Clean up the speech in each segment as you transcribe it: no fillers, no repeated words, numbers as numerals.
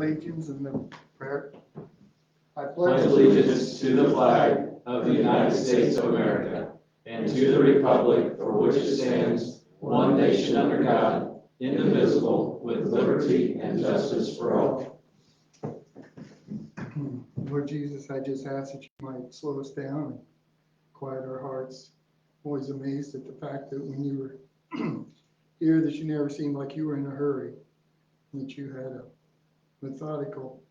allegiance and the prayer. I pledge allegiance to the flag of the United States of America and to the republic for which it stands, one nation under God, indivisible, with liberty and justice for all. Lord Jesus, I just ask that you might slow us down and quiet our hearts. Always amazed at the fact that when you were here, that you never seemed like you were in a hurry, that you had a methodical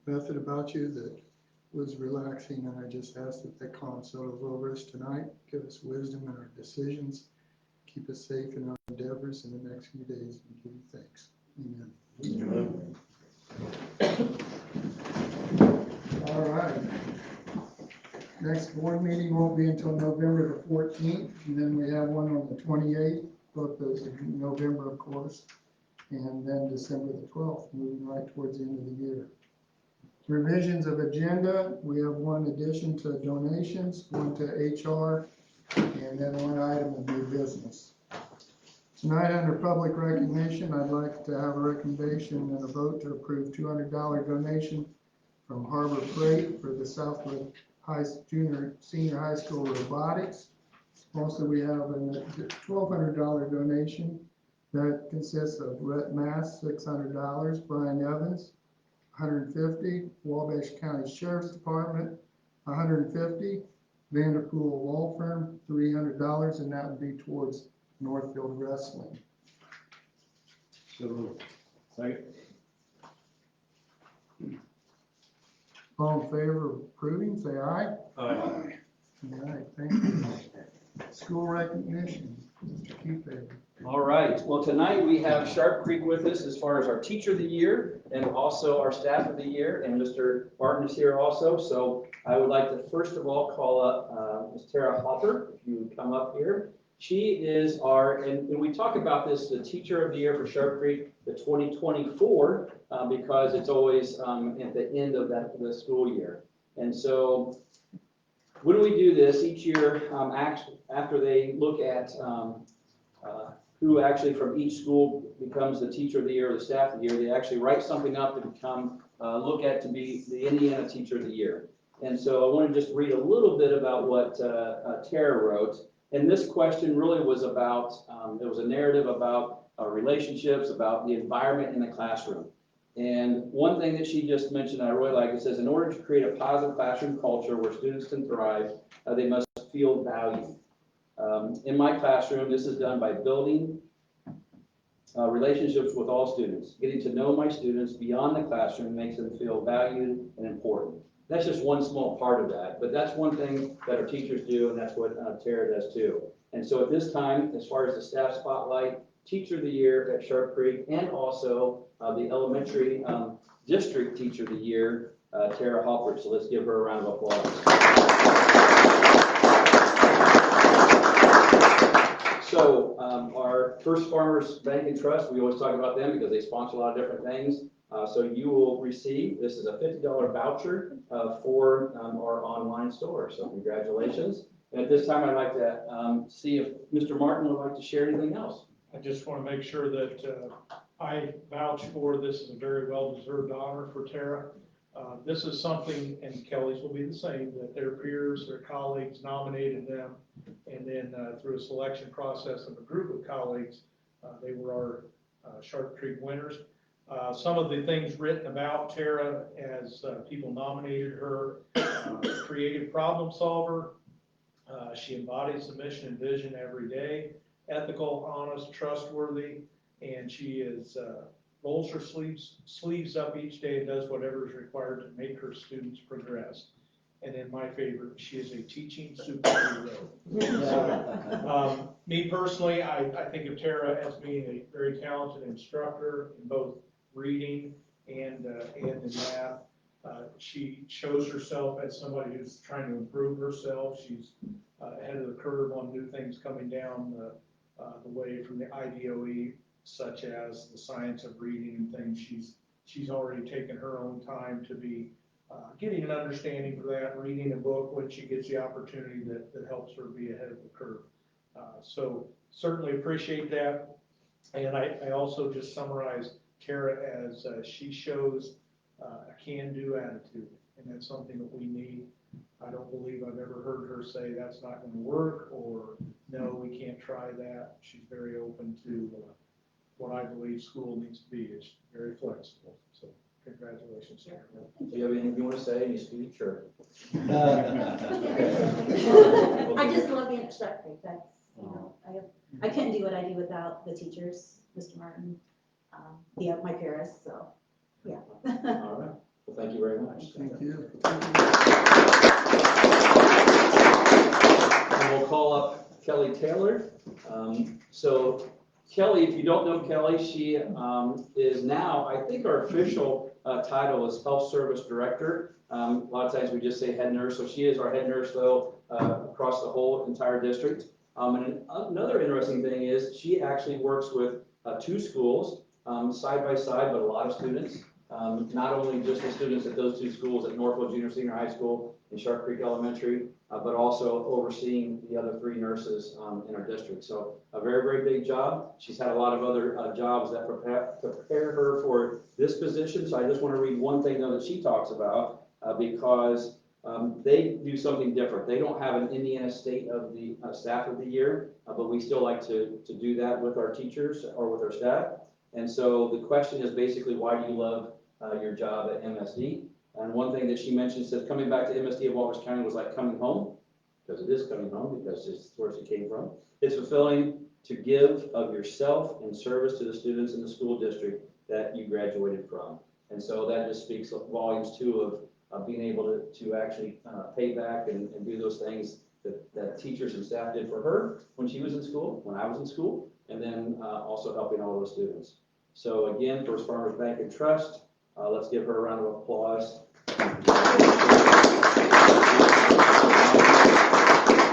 method about you that was relaxing, and I just ask that that calm settles over us tonight. Give us wisdom in our decisions. Keep us safe in our endeavors in the next few days. We give you thanks. Amen. All right. Next board meeting won't be until November the 14th, and then we have one on the 28th, both those in November, of course, and then December the 12th, moving right towards the end of the year. Revisions of agenda, we have one addition to donations, one to HR, and then one item of new business. Tonight, under public recognition, I'd like to have a recommendation and a vote to approve $200 donation from Harbor Freight for the Southwood Senior High School robotics. Also, we have a $1,200 donation that consists of Rhett Mass, $600, Brian Evans, $150, Wabash County Sheriff's Department, $150, Vanderpool Law Firm, $300, and that would be towards Northfield Wrestling. So, second. All in favor of approving, say aye. Aye. All right, thank you. School recognition, Mr. Keyfaber. All right, well, tonight we have Sharp Creek with us as far as our Teacher of the Year and also our Staff of the Year, and Mr. Martin is here also. So I would like to first of all call up Ms. Tara Hopper, if you would come up here. She is our, and we talk about this, the Teacher of the Year for Sharp Creek, the 2024, because it's always at the end of the school year. And so when we do this each year, after they look at who actually from each school becomes the Teacher of the Year or the Staff of the Year, they actually write something up to become, look at to be the Indiana Teacher of the Year. And so I want to just read a little bit about what Tara wrote. And this question really was about, it was a narrative about relationships, about the environment in the classroom. And one thing that she just mentioned, I really like, it says, in order to create a positive classroom culture where students can thrive, they must feel valued. In my classroom, this is done by building relationships with all students. Getting to know my students beyond the classroom makes them feel valued and important. That's just one small part of that, but that's one thing that our teachers do, and that's what Tara does too. And so at this time, as far as the staff spotlight, Teacher of the Year at Sharp Creek, and also the elementary district Teacher of the Year, Tara Hopper. So let's give her a round of applause. So our First Farmers Bank and Trust, we always talk about them because they sponsor a lot of different things. So you will receive, this is a $50 voucher for our online store. So congratulations. And at this time, I'd like to see if Mr. Martin would like to share anything else. I just want to make sure that I vouch for this is a very well-deserved honor for Tara. This is something, and Kelly's will be the same, that their peers, their colleagues nominated them, and then through a selection process of a group of colleagues, they were our Sharp Creek winners. Some of the things written about Tara as people nominated her, creative problem solver. She embodies the mission and vision every day, ethical, honest, trustworthy, and she is rolls her sleeves up each day and does whatever is required to make her students progress. And then my favorite, she is a teaching superhero. Me personally, I think of Tara as being a very talented instructor in both reading and in math. She shows herself as somebody who's trying to improve herself. She's ahead of the curve on new things coming down the way from the IDOE, such as the science of reading and things. She's already taken her own time to be getting an understanding for that, reading a book when she gets the opportunity that helps her be ahead of the curve. So certainly appreciate that. And I also just summarized Tara as she shows a can-do attitude, and that's something that we need. I don't believe I've ever heard her say that's not going to work, or no, we can't try that. She's very open to what I believe school needs to be. It's very flexible. So congratulations, Tara. Do you have anything you want to say in your speech, or? I just love the introductory. That's, I couldn't do what I do without the teachers, Mr. Martin, my peers, so, yeah. All right. Well, thank you very much. Thank you. And we'll call up Kelly Taylor. So Kelly, if you don't know Kelly, she is now, I think our official title is Health Service Director. A lot of times we just say head nurse, so she is our head nurse though across the whole entire district. And another interesting thing is she actually works with 2 schools side by side, but a lot of students. Not only just the students at those 2 schools at Northfield Junior Senior High School and Sharp Creek Elementary, but also overseeing the other 3 nurses in our district. So a very, very big job. She's had a lot of other jobs that prepare her for this position. So I just want to read one thing though that she talks about because they do something different. They don't have an Indiana State of the Staff of the Year, but we still like to do that with our teachers or with our staff. And so the question is basically, why do you love your job at MSD? And one thing that she mentioned says coming back to MSD of Wabash County was like coming home, because it is coming home, because it's where she came from. It's fulfilling to give of yourself in service to the students in the school district that you graduated from. And so that just speaks volumes too of being able to actually pay back and do those things that teachers and staff did for her when she was in school, when I was in school, and then also helping all those students. So again, First Farmers Bank and Trust, let's give her a round of applause.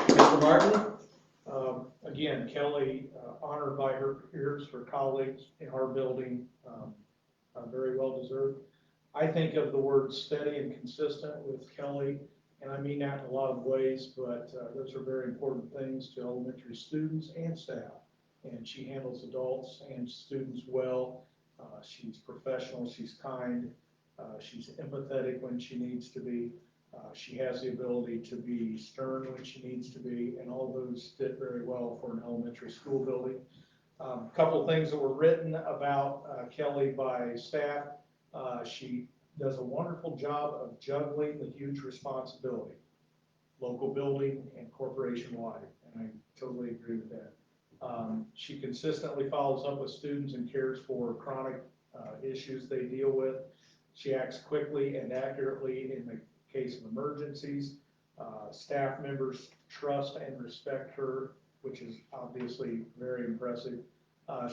Mr. Martin? Again, Kelly, honored by her peers, her colleagues in our building, very well deserved. I think of the word steady and consistent with Kelly, and I mean that in a lot of ways, but those are very important things to elementary students and staff. And she handles adults and students well. She's professional, she's kind, she's empathetic when she needs to be. She has the ability to be stern when she needs to be, and all those fit very well for an elementary school building. A couple of things that were written about Kelly by staff. She does a wonderful job of juggling the huge responsibility, local building and corporation-wide, and I totally agree with that. She consistently follows up with students and cares for chronic issues they deal with. She acts quickly and accurately in the case of emergencies. Staff members trust and respect her, which is obviously very impressive.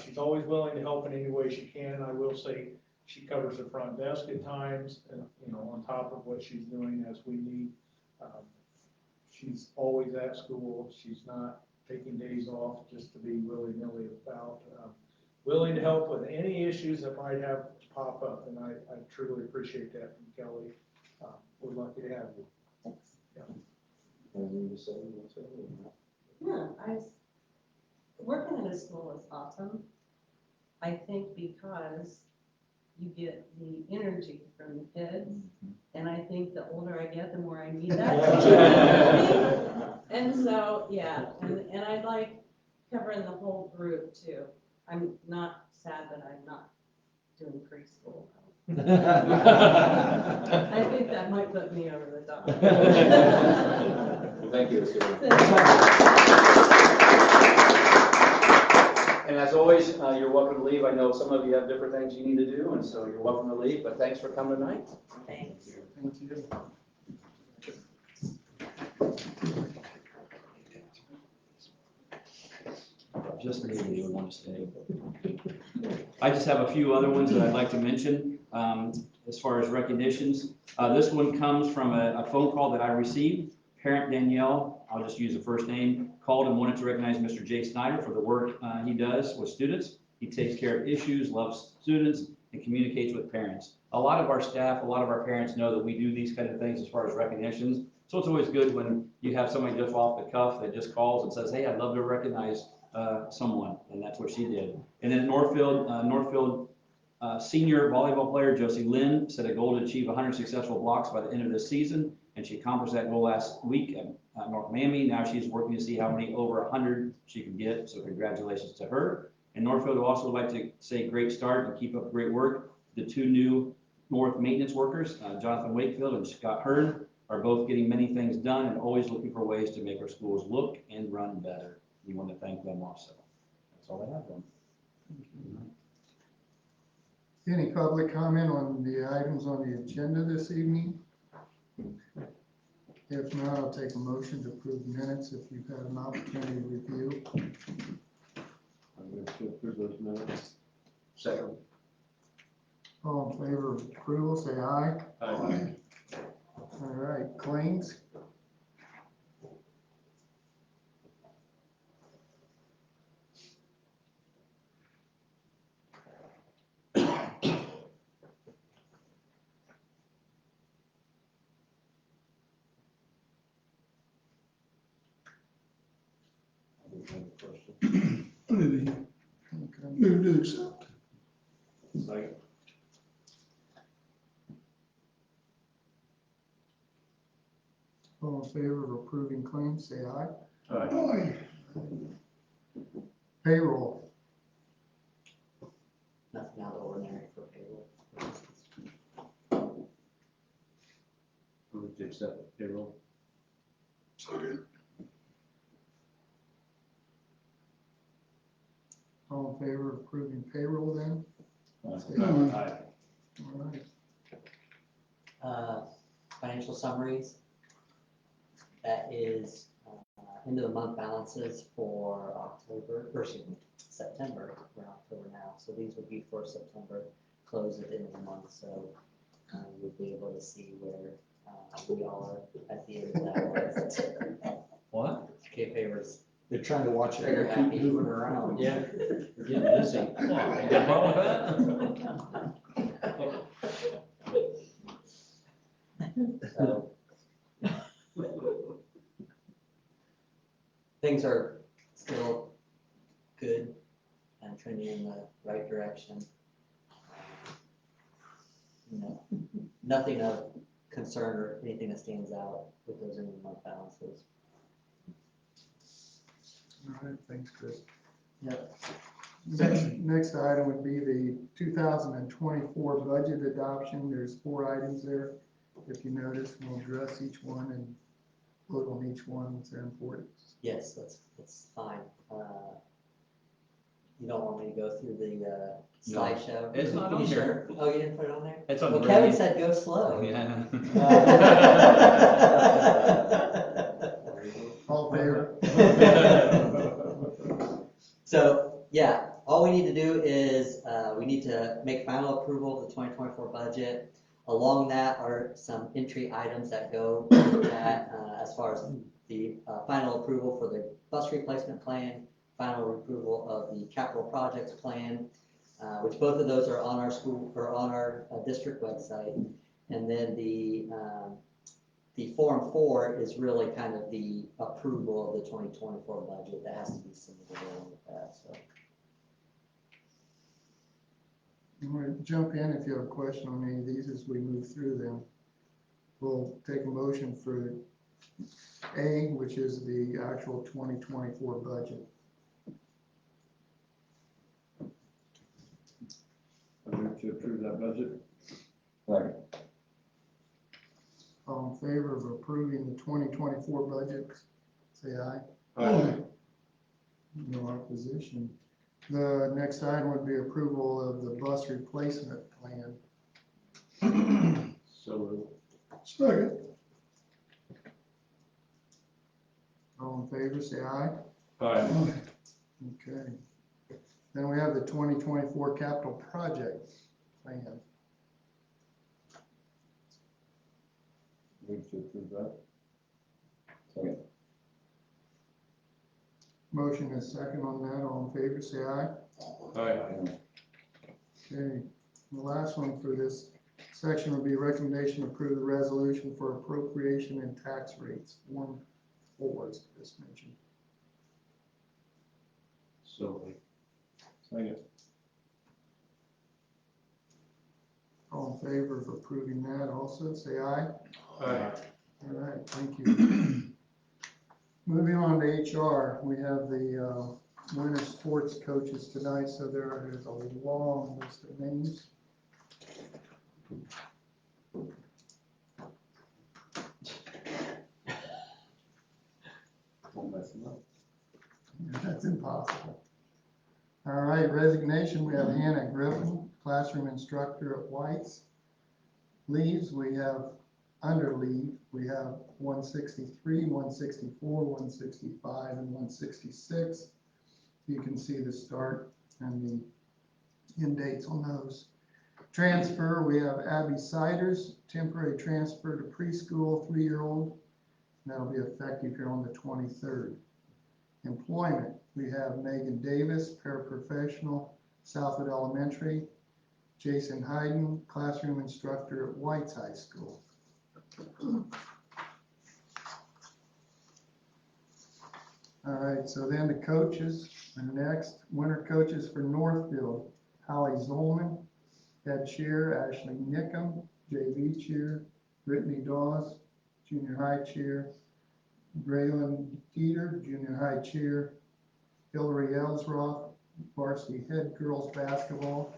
She's always willing to help in any way she can, and I will say she covers the front desk at times, and on top of what she's doing as we need. She's always at school. She's not taking days off just to be willy-nilly about. Willing to help with any issues that might have to pop up, and I truly appreciate that from Kelly. We're lucky to have you. Thanks. Yeah. Anything to say? No, working in a school is awesome. I think because you get the energy from the kids, and I think the older I get, the more I need that. And so, yeah, and I like covering the whole group too. I'm not sad that I'm not doing preschool. I think that might put me over the top. Well, thank you. And as always, you're welcome to leave. I know some of you have different things you need to do, and so you're welcome to leave, but thanks for coming tonight. Thanks. Thank you. Just me and you would want to stay. I just have a few other ones that I'd like to mention as far as recognitions. This one comes from a phone call that I received. Parent Danielle, I'll just use the first name, called and wanted to recognize Mr. Jay Snyder for the work he does with students. He takes care of issues, loves students, and communicates with parents. A lot of our staff, a lot of our parents know that we do these kind of things as far as recognitions. So it's always good when you have somebody just off the cuff that just calls and says, hey, I'd love to recognize someone, and that's what she did. And then Northfield Senior volleyball player Josie Lynn set a goal to achieve 100 successful blocks by the end of this season, and she accomplished that goal last week at North Miami. Now she's working to see how many over 100 she can get, so congratulations to her. And Northfield would also like to say great start and keep up great work. The two new North maintenance workers, Jonathan Wakefield and Scott Hearn, are both getting many things done and always looking for ways to make our schools look and run better. We want to thank them also. That's all I have for them. Any public comment on the items on the agenda this evening? If not, I'll take a motion to approve minutes if you've had an opportunity to review. I move to approve those minutes. Second. All in favor of approval, say aye. Aye. All right, claims. Move to accept. Second. All in favor of approving claims, say aye. Aye. Payroll. Nothing out of the ordinary for payroll. Move to accept payroll. All in favor of approving payroll then? Aye. All right. Financial summaries. That is end of the month balances for October, or excuse me, September. We're in October now, so these would be for September, close at the end of the month. So we'll be able to see where we are at the end of that list. What? Okay, favors. They're trying to watch it. You're happy moving around. Yeah, we're getting busy. Come on, you got a problem with that? So things are still good and trending in the right direction. You know, nothing of concern or anything that stands out with those end of the month balances. All right, thanks, Chris. Yep. Next item would be the 2024 budget adoption. There's 4 items there. If you notice, we'll address each one and vote on each one with their importance. Yes, that's fine. You don't want me to go through the slideshow? It's not You on sure? Oh, you didn't put it on there? It's on Well, the Kevin ready. said go slow. Yeah. All in favor? So, yeah, all we need to do is, we need to make final approval of the 2024 budget. Along that are some entry items that go with that, as far as the final approval for the bus replacement plan, final approval of the capital projects plan, which both of those are on our school, or on our district website. And then the Form 4 is really kind of the approval of the 2024 budget that has to be submitted along with that, so. You want to jump in if you have a question on any of these as we move through them. We'll take a motion for A, which is the actual 2024 budget. I move to approve that budget. All in favor of approving the 2024 budget, say aye. Aye. No opposition. The next item would be approval of the bus replacement plan. So moved. Second. All in favor, say aye. Aye. Okay. Then we have the 2024 capital project plan. Move to approve that. Second. Motion is second on that. All in favor, say aye. Aye. Okay. The last one for this section would be recommendation to approve the resolution for appropriation and tax rates, Form 4, as Chris mentioned. So moved. Second. favor of approving that also, say aye. Aye. All right, thank you. Moving on to HR, we have the winter sports coaches tonight, so there is a long list of names. Won't mess them up. That's impossible. All right, resignation, we have Hannah Griffin, classroom instructor at White's. Leaves, we have, under leave, we have 163, 164, 165, and 166. You can see the start and the end dates on those. Transfer, we have Abby Siders, temporary transfer to preschool, 3-year-old. That'll be effective here on the 23rd. Employment, we have Megan Davis, paraprofessional, Southwood Elementary. Jason Hayden, classroom instructor at White's High School. All right, so then the coaches are next. Winter coaches for Northfield, Holly Zolman, head chair, Ashley Nickham, JV chair, Brittany Dawes, junior high chair, Braylon Dieter, junior high chair, Hillary Ellsroth, varsity head girls basketball,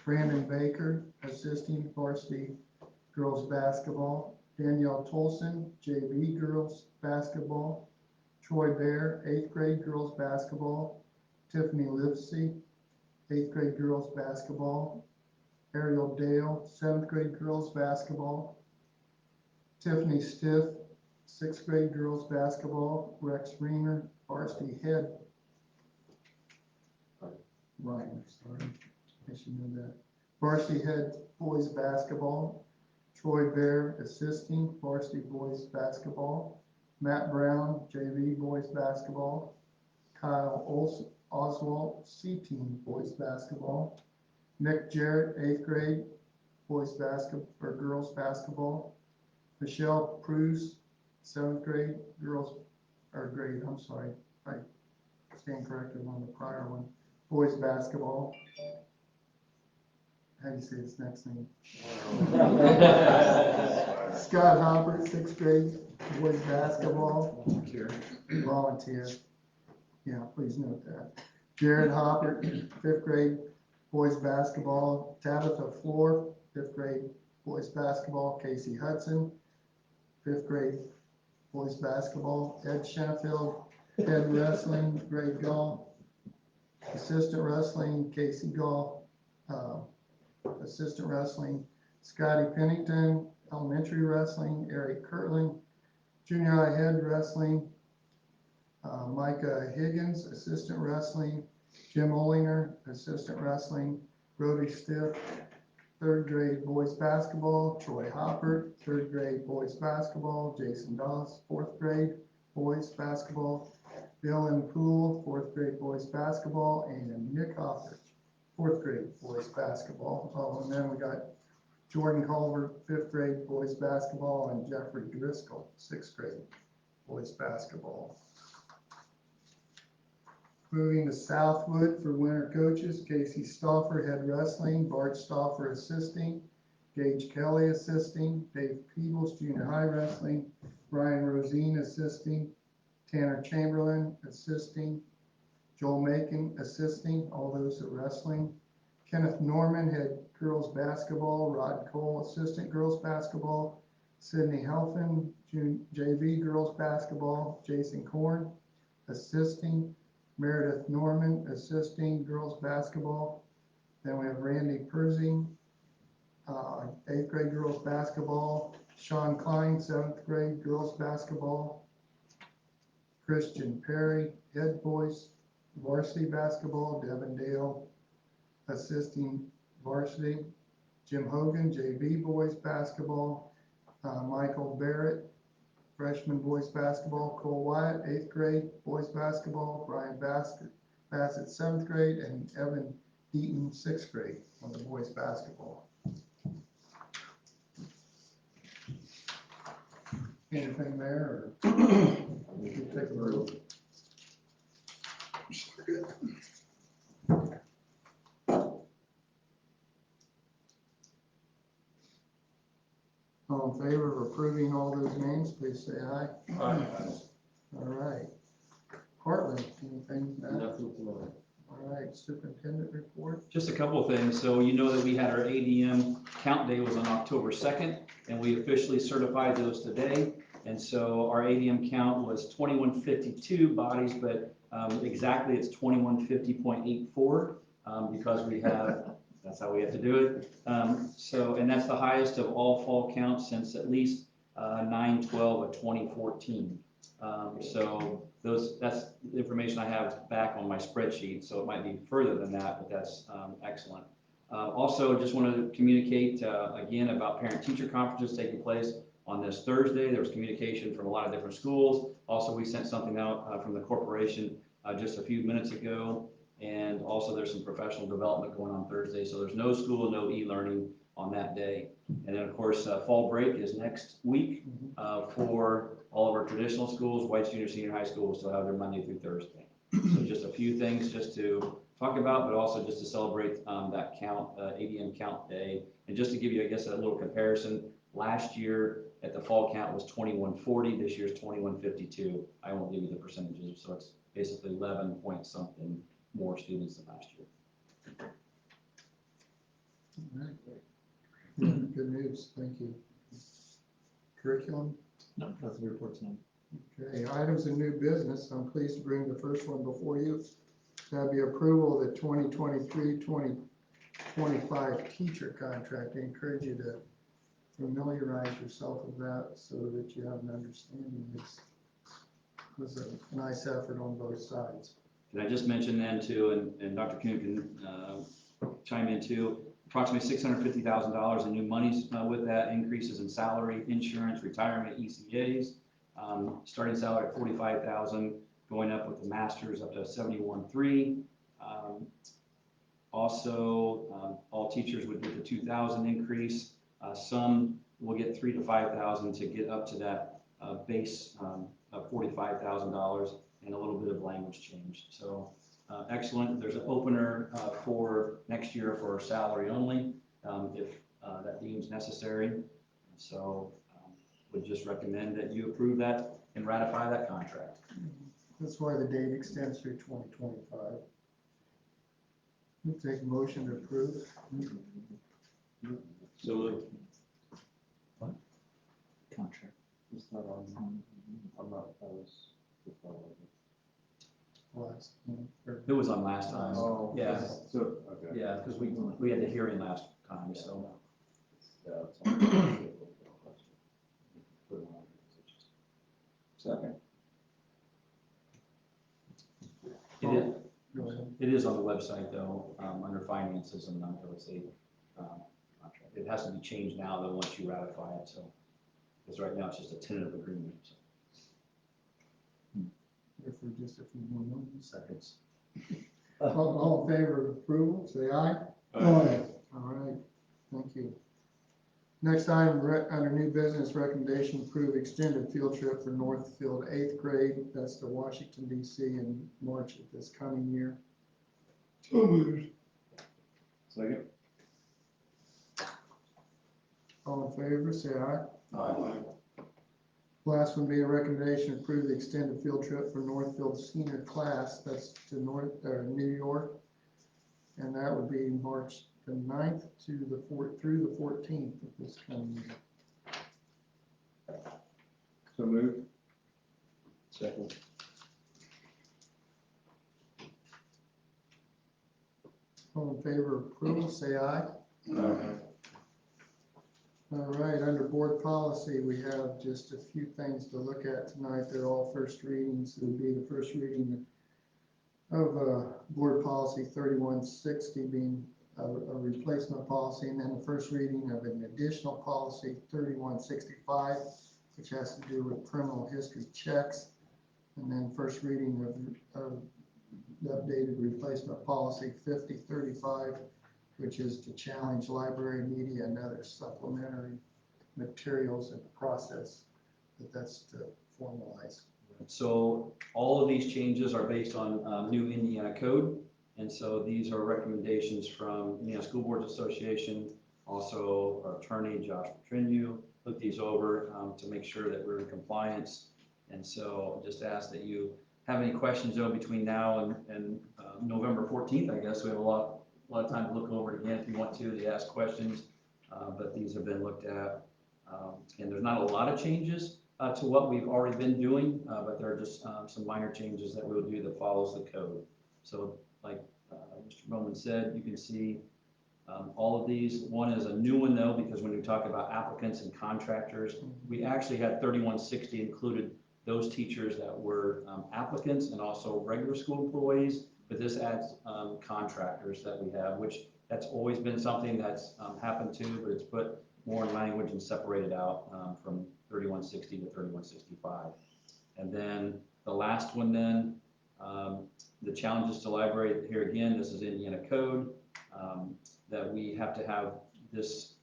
Brandon Baker, assisting varsity girls basketball, Danielle Tolson, JV girls basketball, Troy Bear, 8th grade girls basketball, Tiffany Livesey, 8th grade girls basketball, Ariel Dale, 7th grade girls basketball, Tiffany Stiff, 6th grade girls basketball, Rex Reamer, varsity head. Ryan, sorry, I should know that. Varsity head boys basketball, Troy Bear assisting varsity boys basketball, Matt Brown, JV boys basketball, Kyle Oswald, C-team boys basketball, Nick Jarrett, 8th grade boys basketball or girls basketball, Michelle Pruse, 7th grade girls or grade, I'm sorry, I stand corrected on the prior one, boys basketball. How do you say this next name? Scott Hopper, 6th grade boys basketball. Volunteer. Yeah, please note that. Jared Hopper, 5th grade boys basketball. Tabitha Floor, 5th grade boys basketball. Casey Hudson, 5th grade boys basketball. Ed Sheffield, head wrestling, grade golf. Assistant wrestling, Casey Golf. Assistant wrestling, Scotty Pennington, elementary wrestling, Eric Kirtland, junior high head wrestling, Micah Higgins, assistant wrestling, Jim Olinger, assistant wrestling, Brody Stiff, 3rd grade boys basketball, Troy Hopper, 3rd grade boys basketball, Jason Doss, 4th grade boys basketball, Dylan Poole, 4th grade boys basketball, and Nick Hopper, 4th grade boys basketball. Oh, and then we got Jordan Culver, 5th grade boys basketball, and Jeffrey Driscoll, 6th grade boys basketball. Moving to Southwood for winter coaches, Casey Stauffer, head wrestling, Bart Stauffer assisting, Gage Kelly assisting, Dave Peebles, junior high wrestling, Brian Rosine assisting, Tanner Chamberlain assisting, Joel Macon assisting, all those at wrestling. Kenneth Norman, head girls basketball, Rod Cole, assistant girls basketball, Sydney Helfin, JV girls basketball, Jason Korn assisting, Meredith Norman assisting girls basketball. Then we have Randy Persing, 8th grade girls basketball, Sean Klein, 7th grade girls basketball, Christian Perry, head boys varsity basketball, Devin Dale assisting varsity, Jim Hogan, JV boys basketball, Michael Barrett, freshman boys basketball, Cole Wyatt, 8th grade boys basketball, Brian Bassett, 7th grade, and Evan Deaton, 6th grade on the boys basketball. Anything there, or we can take a break? All in favor of approving all those names, please say aye. Aye. All right. Heartland, anything? Matt? Nothing tonight. All right, superintendent report. Just a couple of things. So you know that we had our ADM count day was on October 2nd, and we officially certified those today. And so our ADM count was 2152 bodies, but exactly it's 2150.84 because we have, that's how we have to do it. And that's the highest of all fall counts since at least 9/12 of 2014. So that's the information I have back on my spreadsheet, so it might be further than that, but that's excellent. Also, just wanted to communicate again about parent-teacher conferences taking place on this Thursday. There was communication from a lot of different schools. Also, we sent something out from the corporation just a few minutes ago. And also, there's some professional development going on Thursday. So there's no school, no e-learning on that day. And then, of course, fall break is next week for all of our traditional schools. White's Junior, Senior High School will still have their Monday through Thursday. So just a few things just to talk about, but also just to celebrate that count, ADM count day. And just to give you, I guess, a little comparison, last year at the fall count was 2140, this year's 2152. I won't give you the percentages, so it's basically 11 point something more students than last year. All right. Yeah, good news, thank you. Curriculum? No, nothing to report tonight. Okay, items of new business, I'm pleased to bring the first one before you. That'd be approval of the 2023-2025 teacher contract. I encourage you to familiarize yourself with that so that you have an understanding. It was a nice effort on both sides. Can I just mention then too, and Dr. Kuhn can chime in too, approximately $650,000 in new monies with that, increases in salary, insurance, retirement, ECAs, starting salary at $45,000, going up with the masters up to $71,300. Also, all teachers would get the $2,000 increase. Some will get $3,000 to $5,000 to get up to that base of $45,000, and a little bit of language change. So excellent. There's an opener for next year for salary only, if that deems necessary. So would just recommend that you approve that and ratify that contract. That's why the date extends through 2025. We'll take a motion to approve. So What? contract. It's not on, I'm not, I was. Last one. It was on last time. Oh, Yeah, so, okay. yeah, because we had the hearing last time, so. Yeah, it's on. Second. Go ahead. It is on the website though, under finances and real estate contract. It has to be changed now though, once you ratify it, so. Because right now it's just a tentative agreement, so. Here for just a few more moments. Seconds. All in favor of approval, say aye. Aye. All right, thank you. Next item, under new business, recommendation to approve extended field trip for Northfield 8th grade. That's to Washington DC in March of this coming year. So moved. Second. All in favor, say aye. Aye. Last one being a recommendation to approve the extended field trip for Northfield senior class. That's to New York. And that would be March the 9th to through the 14th of this coming year. So moved. Second. All in favor of approval, say aye. Aye. All right, under board policy, we have just a few things to look at tonight. They're all first readings. It would be the first reading of board policy 3160 being a replacement policy, and then the first reading of an additional policy 3165, which has to do with criminal history checks, and then first reading of the updated replacement policy 5035, which is to challenge library, media, and other supplementary materials in the process that's to formalize. So all of these changes are based on new Indiana code. And so these are recommendations from Indiana School Boards Association, Also, our attorney, Josh Petrinu, looked these over to make sure that we're in compliance. And so just ask that you have any questions though between now and November 14th, I guess. We have a lot of time to look over it again if you want to ask questions. But these have been looked at. And there's not a lot of changes to what we've already been doing, but there are just some minor changes that we'll do that follows the code. So like Mr. Bowman said, you can see all of these. One is a new one though, because when we talk about applicants and contractors, we actually had 3160 included those teachers that were applicants and also regular school employees, but this adds contractors that we have, which that's always been something that's happened too, but it's put more in language and separated out from 3160 to 3165. And then the last one then, the challenges to library, here again, this is Indiana code, that we have to have this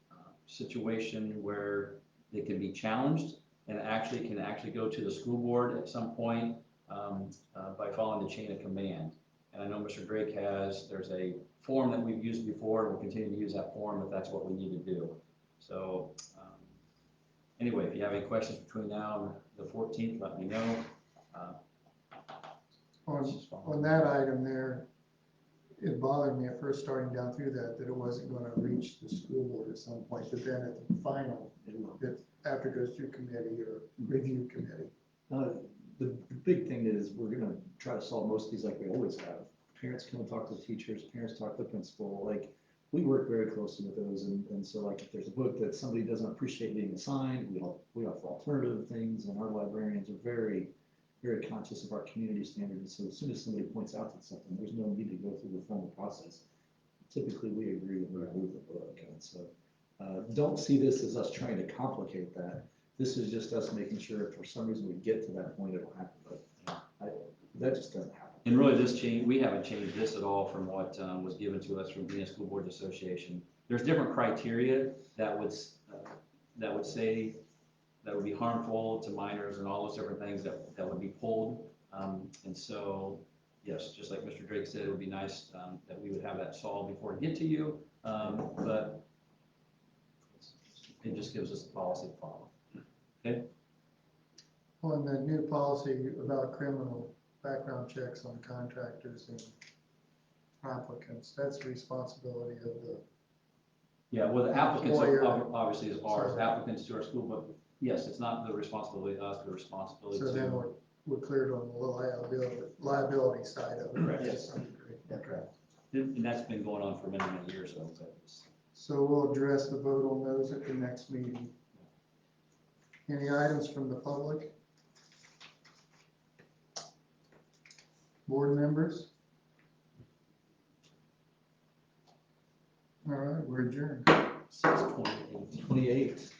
situation where they can be challenged and can actually go to the school board at some point by following the chain of command. And I know Mr. Drake there's a form that we've used before, and we'll continue to use that form if that's what we need to do. So anyway, if you have any questions between now and the 14th, let me know. On that item there, it bothered me at first starting down through that it wasn't gonna reach the school board at some point, but then at the final, after it goes through committee or review committee. The big thing is we're gonna try to solve most of these like we always have. Parents come and talk to the teachers, parents talk to the principal, like, we work very closely with those, and so like if there's a book that somebody doesn't appreciate being assigned, we offer alternative things, and our librarians are very, very conscious of our community standards. So as soon as somebody points out to something, there's no need to go through the formal process. Typically, we agree and remove the book, and so don't see this as us trying to complicate that. This is just us making sure if for some reason we get to that point, it'll happen, but that just doesn't happen. And really this change, we haven't changed this at all from what was given to us from Indiana School Boards Association. There's different criteria that would say that would be harmful to minors and all those different things that would be pulled. And so, yes, just like Mr. Drake said, it would be nice that we would have that solved before we get to you. But it just gives us the policy to follow. Okay? On the new policy about criminal background checks on contractors and applicants, that's the responsibility of the. Yeah, well, the applicants Employer. obviously is ours, So- applicants to our school, but yes, it's not the responsibility of us, the responsibility So then to. we're cleared on the liability side of it. Correct. To some degree. Okay. And that's been going on for many, many years, so So we'll address the vote on those at the next meeting. Any items from the public? Board members? All right, we're adjourned. 6:28. 28.